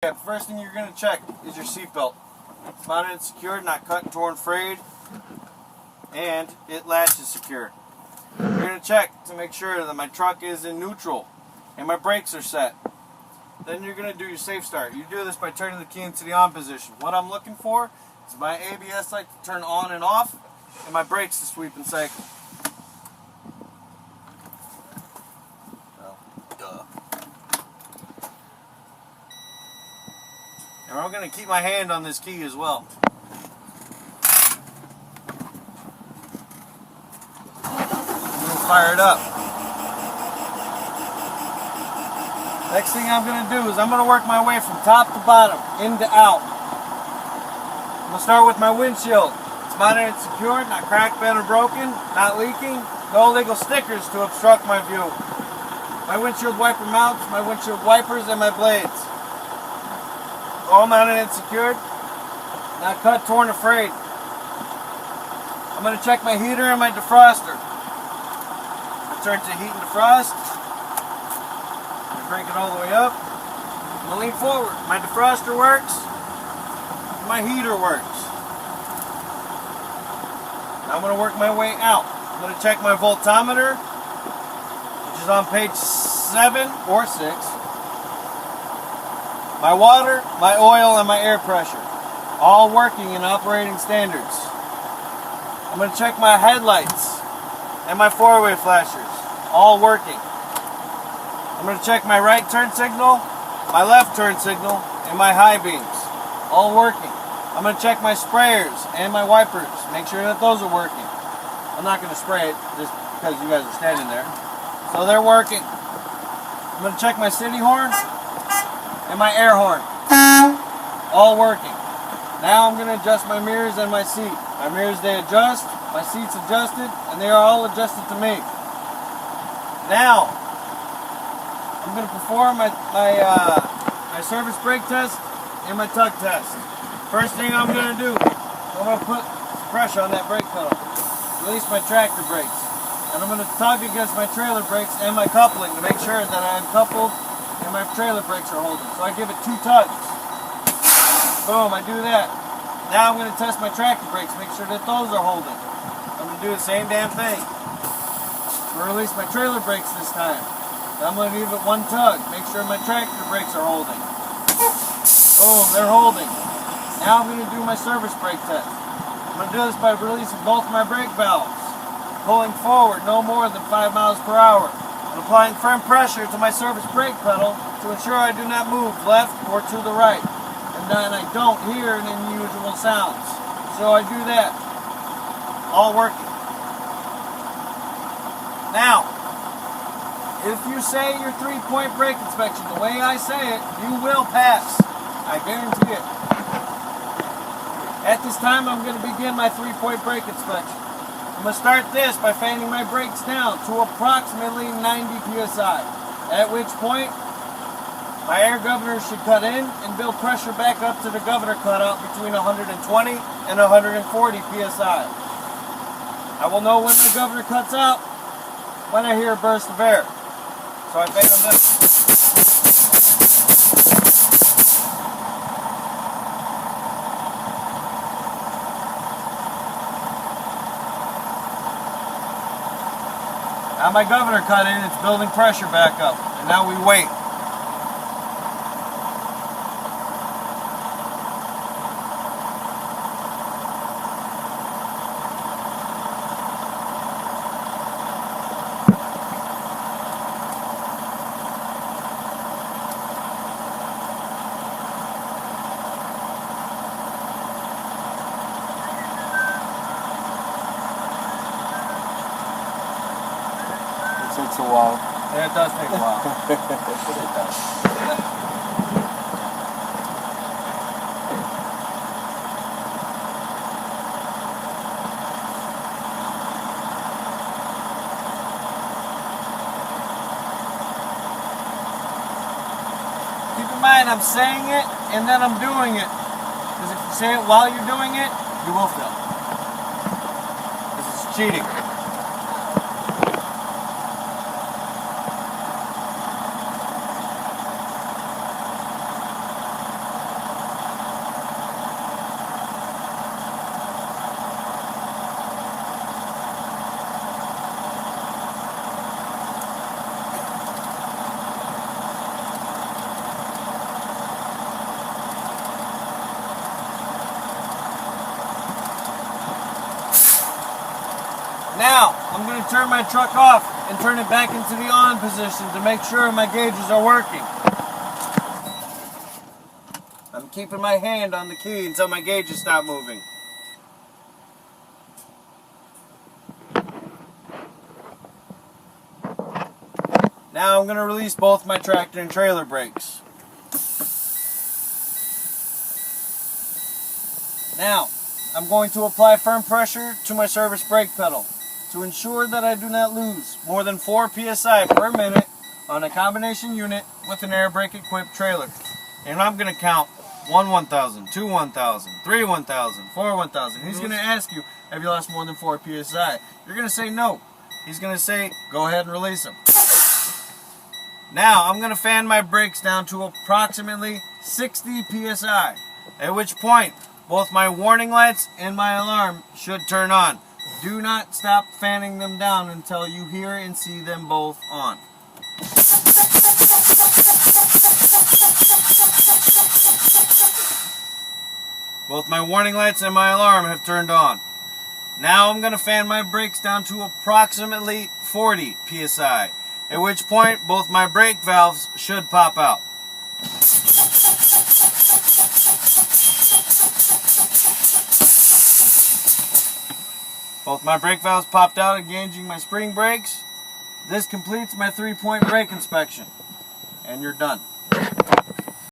Okay, first thing you're going to check is your seatbelt. It's mounted and secured, not cut, torn, frayed, and it latches secured. You're going to check to make sure that my truck is in neutral and my brakes are set. Then you're going to do your safe start. You do this by turning the key into the on position. What I'm looking for is my ABS light to turn on and off and my brakes to sweep and cycle. And I'm going to keep my hand on this key as well. I'm going to fire it up. Next thing I'm going to do is I'm going to work my way from top to bottom, in to out. I'm going to start with my windshield. It's mounted and secured, not cracked, bent, or broken, not leaking, no illegal stickers to obstruct my view. My windshield wiper mounts, my windshield wipers, and my blades. All mounted and secured, not cut, torn, or frayed. I'm going to check my heater and my defroster. I turn to heat and defrost. I crank it all the way up. I'm going to lean forward. My defroster works. My heater works. Now I'm going to work my way out. I'm going to check my voltometer, which is on page 7 or 6. My water, my oil, and my air pressure, all working in operating standards. I'm going to check my headlights and my four-way flashers, all working. I'm going to check my right turn signal, my left turn signal, and my high beams, all working. I'm going to check my sprayers and my wipers, make sure that those are working. I'm not going to spray it just because you guys are standing there. So they're working. I'm going to check my city horn and my air horn, all working. Now I'm going to adjust my mirrors and my seat. My mirrors, they adjust, my seat's adjusted, and they are all adjusted to me. Now, I'm going to perform my service brake test and my tug test. First thing I'm going to do, I'm going to put pressure on that brake pedal, release my tractor brakes, and I'm going to tug against my trailer brakes and my coupling to make sure that I'm coupled and my trailer brakes are holding. So I give it 2 tugs. Boom, I do that. Now I'm going to test my tractor brakes, make sure that those are holding. I'm going to do the same damn thing. I'm going to release my trailer brakes this time. I'm going to give it 1 tug, make sure my tractor brakes are holding. Boom, they're holding. Now I'm going to do my service brake test. I'm going to do this by releasing both my brake valves, pulling forward no more than 5 miles per hour. I'm applying firm pressure to my service brake pedal to ensure I do not move left or to the right, and then I don't hear any unusual sounds. So I do that. All working. Now, if you say your 3-point brake inspection the way I say it, you will pass. I guarantee it. At this time, I'm going to begin my 3-point brake inspection. I'm going to start this by fanning my brakes down to approximately 90 psi, at which point my air governor should cut in and build pressure back up to the governor cutout between 120 and 140 psi. I will know when the governor cuts out when I hear a burst of air. So I fan them down. Now my governor cut in, it's building pressure back up, and now we wait. It takes a while. Yeah, it does take a while. It does. Keep in mind, I'm saying it and then I'm doing it. Because if you say it while you're doing it, you will fail. This is cheating. Now, I'm going to turn my truck off and turn it back into the on position to make sure my gauges are working. I'm keeping my hand on the key until my gauges stop moving. Now I'm going to release both my tractor and trailer brakes. Now, I'm going to apply firm pressure to my service brake pedal to ensure that I do not lose more than 4 psi per minute on a combination unit with an air brake equipped trailer. And I'm going to count 1 1000, 2 1000, 3 1000, 4 1000. He's going to ask you, have you lost more than 4 psi? You're going to say no. He's going to say, go ahead and release them. Now I'm going to fan my brakes down to approximately 60 psi, at which point both my warning lights and my alarm should turn on. Do not stop fanning them down until you hear and see them both on. Both my warning lights and my alarm have turned on. Now I'm going to fan my brakes down to approximately 40 psi, at which point both my brake valves should pop out. Both my brake valves popped out, engaging my spring brakes. This completes my 3-point brake inspection, and you're done.